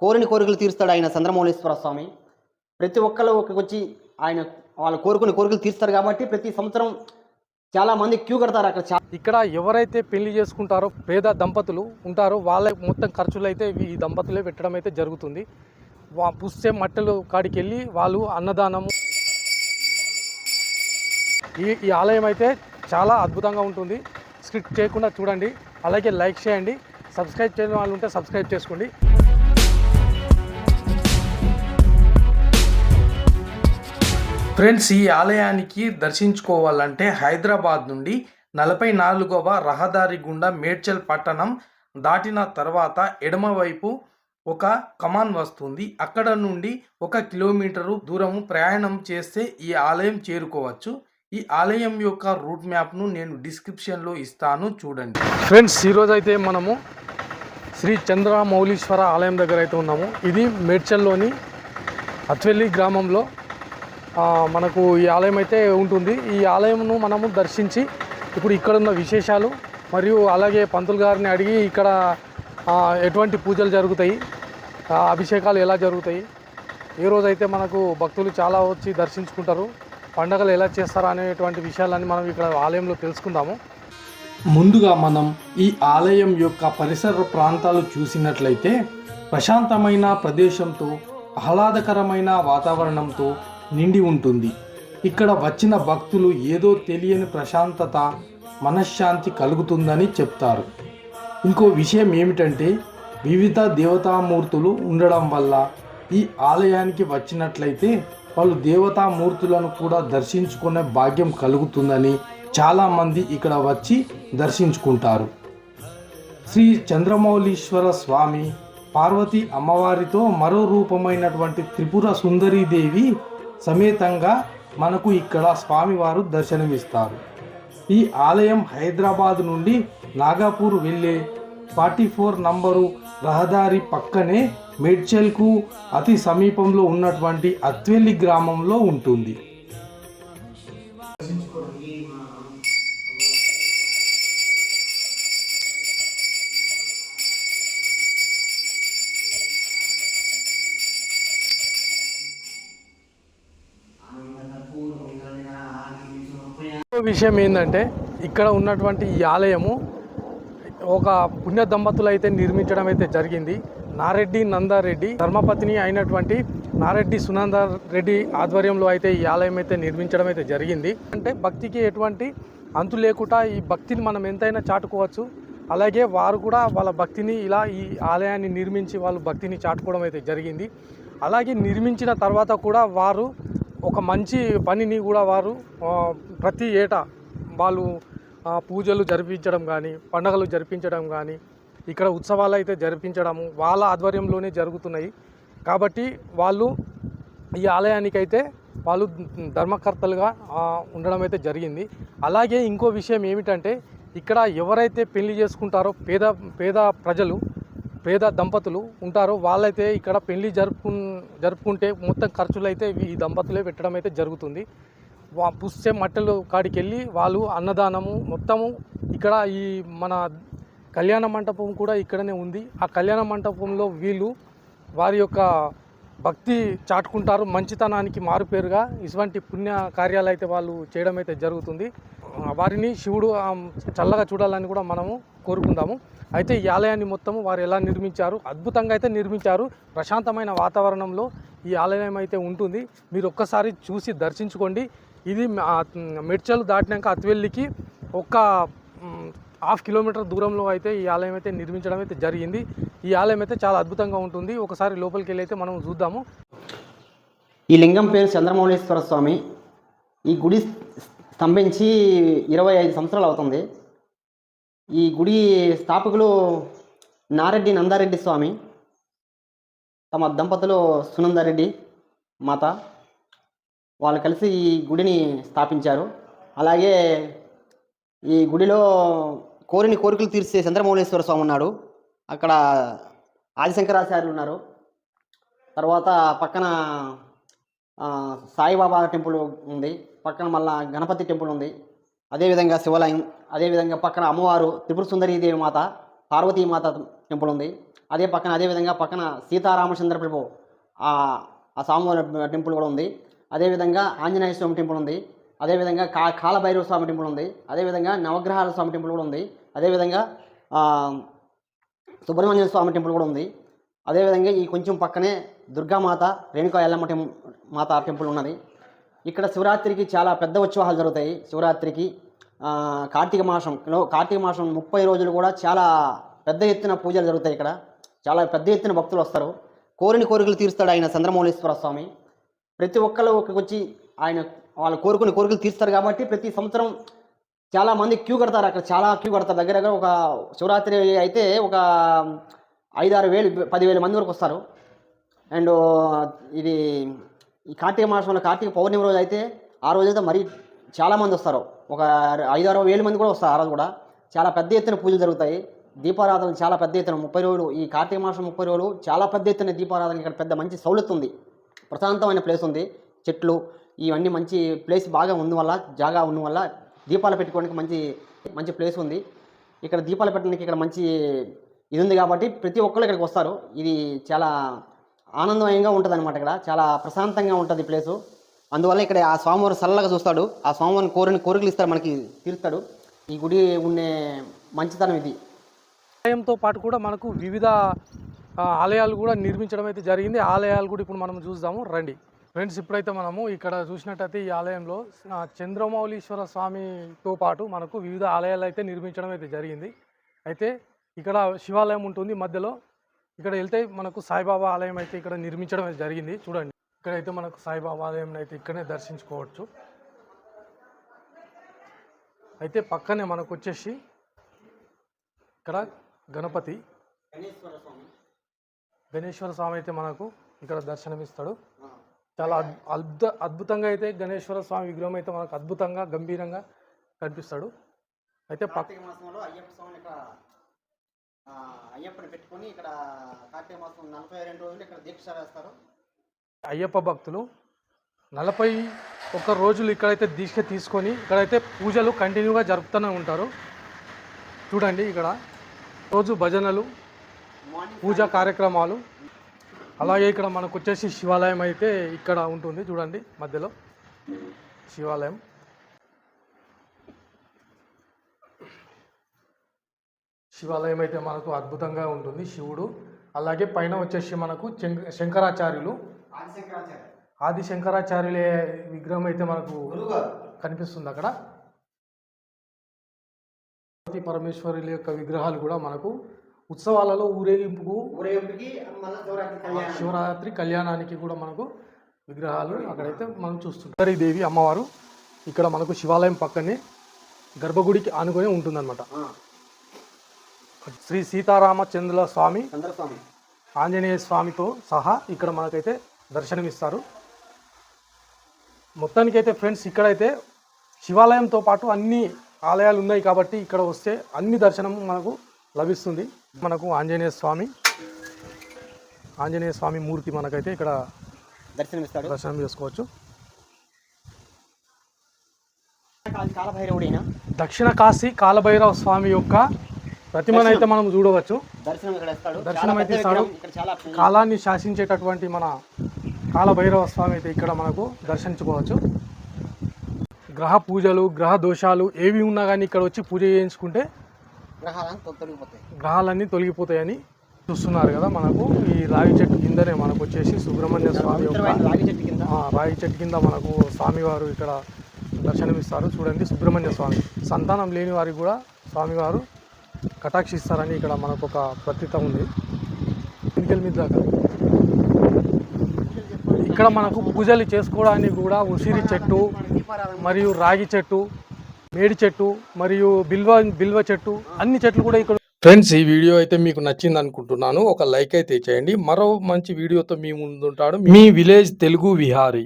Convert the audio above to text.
కోరిని కోరికలు తీరుస్తాడు ఆయన చంద్రమౌళీశ్వర స్వామి. ప్రతి ఒక్కళ్ళు ఇక్కడికొచ్చి ఆయన వాళ్ళు కోరుకునే కోరికలు తీరుస్తారు కాబట్టి ప్రతి సంవత్సరం చాలామంది క్యూ కడతారు అక్కడ. ఇక్కడ ఎవరైతే పెళ్లి చేసుకుంటారో పేద దంపతులు ఉంటారో వాళ్ళ మొత్తం ఖర్చులు అయితే ఈ దంపతులే పెట్టడం అయితే జరుగుతుంది. పుస్తే మట్టెలు కాడికి వెళ్ళి వాళ్ళు అన్నదానము. ఈ ఆలయం అయితే చాలా అద్భుతంగా ఉంటుంది. స్కిప్ చేయకుండా చూడండి, అలాగే లైక్ చేయండి. సబ్స్క్రైబ్ చేయని వాళ్ళు ఉంటే సబ్స్క్రైబ్ చేసుకోండి. ఫ్రెండ్స్, ఈ ఆలయానికి దర్శించుకోవాలంటే హైదరాబాద్ నుండి 44వ రహదారి గుండా మేడ్చల్ పట్టణం దాటిన తర్వాత ఎడమవైపు ఒక కమాన్ వస్తుంది. అక్కడ నుండి 1 కిలోమీటరు దూరము ప్రయాణం చేస్తే ఈ ఆలయం చేరుకోవచ్చు. ఈ ఆలయం యొక్క రూట్ మ్యాప్ను నేను డిస్క్రిప్షన్లో ఇస్తాను, చూడండి. ఫ్రెండ్స్, ఈరోజు అయితే మనము శ్రీ చంద్రమౌళీశ్వర ఆలయం దగ్గర అయితే ఉన్నాము. ఇది మేడ్చల్లోని అత్వెల్లి గ్రామంలో మనకు ఈ ఆలయం అయితే ఉంటుంది. ఈ ఆలయంను మనము దర్శించి ఇప్పుడు ఇక్కడ ఉన్న విశేషాలు మరియు అలాగే పంతులు గారిని అడిగి ఇక్కడ ఎటువంటి పూజలు జరుగుతాయి, అభిషేకాలు ఎలా జరుగుతాయి, ఏ రోజైతే మనకు భక్తులు చాలా వచ్చి దర్శించుకుంటారు, పండగలు ఎలా చేస్తారా అనేటువంటి విషయాలన్నీ మనం ఇక్కడ ఆలయంలో తెలుసుకుందాము. ముందుగా మనం ఈ ఆలయం యొక్క పరిసర ప్రాంతాలు చూసినట్లయితే ప్రశాంతమైన ప్రదేశంతో ఆహ్లాదకరమైన వాతావరణంతో నిండి ఉంటుంది. ఇక్కడ వచ్చిన భక్తులు ఏదో తెలియని ప్రశాంతత, మనశ్శాంతి కలుగుతుందని చెప్తారు. ఇంకో విషయం ఏమిటంటే వివిధ దేవతామూర్తులు ఉండడం వల్ల ఈ ఆలయానికి వచ్చినట్లయితే వాళ్ళు దేవతామూర్తులను కూడా దర్శించుకునే భాగ్యం కలుగుతుందని చాలామంది ఇక్కడ వచ్చి దర్శించుకుంటారు. శ్రీ చంద్రమౌళీశ్వర స్వామి పార్వతీ అమ్మవారితో మరో రూపమైనటువంటి త్రిపుర సుందరీదేవి సమేతంగా మనకు ఇక్కడ స్వామివారు దర్శనమిస్తారు. ఈ ఆలయం హైదరాబాద్ నుండి నాగపూర్ వెళ్ళే 44 నంబరు రహదారి పక్కనే మేడ్చల్కు అతి సమీపంలో ఉన్నటువంటి అత్వెల్లి గ్రామంలో ఉంటుంది. విషయం ఏంటంటే ఇక్కడ ఉన్నటువంటి ఈ ఆలయము ఒక పుణ్య దంపతులు అయితే నిర్మించడం అయితే జరిగింది. నారెడ్డి నందారెడ్డి ధర్మపత్ని అయినటువంటి నారెడ్డి సునందారెడ్డి ఆధ్వర్యంలో అయితే ఈ ఆలయం అయితే నిర్మించడం అయితే జరిగింది. అంటే భక్తికి ఎటువంటి అంతు లేకుండా ఈ భక్తిని మనం ఎంతైనా చాటుకోవచ్చు. అలాగే వారు కూడా వాళ్ళ భక్తిని ఇలా ఈ ఆలయాన్ని నిర్మించి వాళ్ళు భక్తిని చాటుకోవడం అయితే జరిగింది. అలాగే నిర్మించిన తర్వాత కూడా వారు ఒక మంచి పనిని కూడా వారు ప్రతి ఏటా వాళ్ళు పూజలు జరిపించడం కానీ, పండుగలు జరిపించడం కానీ, ఇక్కడ ఉత్సవాలు అయితే జరిపించడము వాళ్ళ ఆధ్వర్యంలోనే జరుగుతున్నాయి. కాబట్టి వాళ్ళు ఈ ఆలయానికి అయితే వాళ్ళు ధర్మకర్తలుగా ఉండడం అయితే జరిగింది. అలాగే ఇంకో విషయం ఏమిటంటే ఇక్కడ ఎవరైతే పెళ్లి చేసుకుంటారో పేద ప్రజలు, పేద దంపతులు ఉంటారో వాళ్ళైతే ఇక్కడ పెళ్లి జరుపుకుంటే మొత్తం ఖర్చులు అయితే ఈ దంపతులే పెట్టడం అయితే జరుగుతుంది. పుస్తే మట్టెలు కాడికి వెళ్ళి వాళ్ళు అన్నదానము మొత్తము ఇక్కడ ఈ మన కళ్యాణ మంటపం కూడా ఇక్కడనే ఉంది. ఆ కళ్యాణ మంటపంలో వీళ్ళు వారి యొక్క భక్తి చాటుకుంటారు. మంచితనానికి మారుపేరుగా ఇటువంటి పుణ్య కార్యాలు అయితే వాళ్ళు చేయడం అయితే జరుగుతుంది. వారిని శివుడు చల్లగా చూడాలని కూడా మనము కోరుకుందాము. అయితే ఈ ఆలయాన్ని మొత్తము వారు ఎలా నిర్మించారు, అద్భుతంగా అయితే నిర్మించారు. ప్రశాంతమైన వాతావరణంలో ఈ ఆలయం అయితే ఉంటుంది. మీరు ఒక్కసారి చూసి దర్శించుకోండి. ఇది మేడ్చల్ దాటినాక అత్వెల్లికి ఒక 1/2 కిలోమీటర్ దూరంలో అయితే ఈ ఆలయం అయితే నిర్మించడం అయితే జరిగింది. ఈ ఆలయం అయితే చాలా అద్భుతంగా ఉంటుంది. ఒకసారి లోపలికి వెళ్ళి అయితే మనం చూద్దాము. ఈ లింగం పేరు చంద్రమౌళీశ్వర స్వామి. ఈ గుడి స్తంభించి 25 సంవత్సరాలు అవుతుంది. ఈ గుడి స్థాపకులు నారెడ్డి నందారెడ్డి స్వామి, తమ దంపతులు సునందారెడ్డి మాత, వాళ్ళు కలిసి ఈ గుడిని స్థాపించారు. అలాగే ఈ గుడిలో కోరిని కోరికలు తీర్చే చంద్రమౌళీశ్వర స్వామి ఉన్నాడు. అక్కడ ఆదిశంకరాచార్యులు ఉన్నారు. తర్వాత పక్కన సాయిబాబా టెంపుల్ ఉంది. పక్కన మళ్ళా గణపతి టెంపుల్ ఉంది. అదేవిధంగా శివాలయం, అదేవిధంగా పక్కన అమ్మవారు త్రిపుర సుందరీదేవి మాత, పార్వతీమాత టెంపుల్ ఉంది. అదేవిధంగా పక్కన సీతారామచంద్ర ప్రభు ఆ ఆ స్వామివారి టెంపుల్ కూడా ఉంది. అదేవిధంగా ఆంజనేయ స్వామి టెంపుల్ ఉంది. అదేవిధంగా కాలభైరవ స్వామి టెంపుల్ ఉంది. అదేవిధంగా నవగ్రహాల స్వామి టెంపుల్ కూడా ఉంది. అదేవిధంగా ఆ, సుబ్రహ్మణ్య స్వామి టెంపుల్ కూడా ఉంది. అదేవిధంగా ఈ కొంచెం పక్కనే దుర్గామాత రేణుకా ఎల్లమ్మ మాత టెంపుల్ ఉన్నది. ఇక్కడ శివరాత్రికి చాలా పెద్ద ఉత్సవాలు జరుగుతాయి. శివరాత్రికి కార్తీక మాసంలో 30 రోజులు కూడా చాలా పెద్ద ఎత్తున పూజలు జరుగుతాయి. ఇక్కడ చాలా పెద్ద ఎత్తున భక్తులు వస్తారు. కోరికలు తీరుస్తాడు ఆయన చంద్రమౌళీశ్వర స్వామి. ప్రతి ఒక్కళ్ళు ఇక్కడికి వచ్చి ఆయన వాళ్ళు కోరికలు తీరుస్తారు కాబట్టి ప్రతి సంవత్సరం చాలామంది క్యూ కడతారు. అక్కడ చాలా క్యూ కడతారు. దగ్గర ఒక శివరాత్రి అయితే ఒక 5-6 వేలు 10,000 మంది వరకు వస్తారు. అండ్ ఇది ఈ కార్తీక మాసంలో కార్తీక పౌర్ణమి రోజు అయితే ఆ రోజైతే మరీ చాలామంది వస్తారు. ఒక 5-6 వేల మంది కూడా వస్తారు. ఆ రోజు కూడా చాలా పెద్ద ఎత్తున పూజలు జరుగుతాయి. దీపారాధన చాలా పెద్ద ఎత్తున 30 రోజులు, ఈ కార్తీక మాసం 30 రోజులు చాలా పెద్ద ఎత్తున దీపారాధన. ఇక్కడ పెద్ద మంచి సౌలత్ ఉంది, ప్రశాంతమైన ప్లేస్ ఉంది. చెట్లు ఇవన్నీ మంచి ప్లేస్ బాగా జాగా ఉన్న వల్ల దీపాలు పెట్టుకోవడానికి మంచి ప్లేస్ ఉంది. ఇక్కడ దీపాలు పెట్టడానికి ఇక్కడ మంచి ఇది ఉంది కాబట్టి ప్రతి ఒక్కళ్ళు ఇక్కడికి వస్తారు. ఇది చాలా ఆనందమయంగా ఉంటుంది అనమాట. ఇక్కడ చాలా ప్రశాంతంగా ఉంటుంది ప్లేసు. అందువల్ల ఇక్కడ ఆ స్వామివారు చల్లగా చూస్తాడు. ఆ స్వామివారిని కోరికలు ఇస్తాడు, మనకి తీరుస్తాడు. ఈ గుడి ఉండే మంచితనం ఇది. ఆలయంతో పాటు కూడా మనకు వివిధ ఆలయాలు కూడా నిర్మించడం అయితే జరిగింది. ఆలయాలు కూడా ఇప్పుడు మనం చూద్దాము రండి ఫ్రెండ్స్. ఇప్పుడైతే మనము ఇక్కడ చూసినట్టయితే ఈ ఆలయంలో చంద్రమౌళీశ్వర స్వామితో పాటు మనకు వివిధ ఆలయాలు అయితే నిర్మించడం అయితే జరిగింది. అయితే ఇక్కడ శివాలయం ఉంటుంది మధ్యలో. ఇక్కడ వెళ్తే మనకు సాయిబాబా ఆలయం అయితే ఇక్కడ నిర్మించడం అయితే జరిగింది. చూడండి, ఇక్కడైతే మనకు సాయిబాబా ఆలయం అయితే ఇక్కడనే దర్శించుకోవచ్చు. అయితే పక్కనే మనకు వచ్చేసి ఇక్కడ గణేశ్వర స్వామి అయితే మనకు ఇక్కడ దర్శనమిస్తాడు. చాలా అద్భుతంగా అయితే గణేశ్వర స్వామి విగ్రహం అయితే మనకు అద్భుతంగా గంభీరంగా కనిపిస్తాడు. అయితే కార్తీక మాసంలో అయ్యప్పని పెట్టుకొని ఇక్కడ కార్తీక మాసం 42 రోజులు ఇక్కడ దీక్ష వేస్తారు. అయ్యప్ప భక్తులు 41 రోజులు ఇక్కడైతే దీక్ష తీసుకొని ఇక్కడైతే పూజలు కంటిన్యూగా జరుపుతూనే ఉంటారు. చూడండి, ఇక్కడ రోజు భజనలు, పూజా కార్యక్రమాలు. అలాగే ఇక్కడ మనకు వచ్చేసి శివాలయం అయితే ఇక్కడ ఉంటుంది. చూడండి, మధ్యలో శివాలయం. శివాలయం అయితే మనకు అద్భుతంగా ఉంటుంది, శివుడు. అలాగే పైన వచ్చేసి మనకు శంకరాచార్యులు, ఆది శంకరాచార్యుల విగ్రహం అయితే మనకు కనిపిస్తుంది. అక్కడ పరమేశ్వరుల యొక్క విగ్రహాలు కూడా మనకు ఉత్సవాలలో ఊరేగింపుకి శివరాత్రి కళ్యాణానికి కూడా మనకు విగ్రహాలు అక్కడైతే మనం చూస్తుంటారు. ఈ దేవి అమ్మవారు ఇక్కడ మనకు శివాలయం పక్కనే గర్భగుడికి ఆనుకొని ఉంటుందన్నమాట. శ్రీ సీతారామచంద్ర స్వామి, ఆంజనేయ స్వామితో సహా ఇక్కడ మనకైతే దర్శనమిస్తారు. మొత్తానికైతే ఫ్రెండ్స్ ఇక్కడైతే శివాలయంతో పాటు అన్ని ఆలయాలు ఉన్నాయి కాబట్టి ఇక్కడ వస్తే అన్ని దర్శనం మనకు లభిస్తుంది. మనకు ఆంజనేయ స్వామి మూర్తి మనకైతే ఇక్కడ దర్శనం చేసుకోవచ్చు. దక్షిణ కాశీ కాలభైరవ స్వామి యొక్క ప్రతిమను అయితే మనం చూడవచ్చు. దర్శనం అయితే ఇస్తాడు. కాలాన్ని శాసించేటటువంటి మన కాలభైరవ స్వామి అయితే ఇక్కడ మనకు దర్శించుకోవచ్చు. గ్రహ పూజలు, గ్రహ దోషాలు ఏవి ఉన్నా కానీ ఇక్కడ వచ్చి పూజ చేయించుకుంటే గ్రహాలన్నీ తొలగిపోతాయని చూస్తున్నారు కదా. మనకు ఈ రాగి చెట్టు కిందనే మనకు వచ్చేసి సుబ్రహ్మణ్య స్వామి యొక్క రాగి చెట్టు కింద మనకు స్వామివారు ఇక్కడ దర్శనమిస్తారు. చూడండి, సుబ్రహ్మణ్య స్వామి సంతానం లేని వారికి కూడా స్వామివారు కటాక్షిస్తారని ఇక్కడ మనకు ఒక ప్రతీత ఉంది. ఎన్నికల మీద దాకా ఇక్కడ మనకు పూజలు చేసుకోవడానికి కూడా ఉసిరి చెట్టు మరియు రాగి చెట్టు, మేడి చెట్టు మరియు బిల్వ చెట్టు, అన్ని చెట్లు కూడా ఇక్కడ. ఫ్రెండ్స్, ఈ వీడియో అయితే మీకు నచ్చింది అనుకుంటున్నాను. ఒక లైక్ అయితే చేయండి. మరో మంచి వీడియోతో మీ ముందుంటాడు మీ విలేజ్ తెలుగు విహారీ.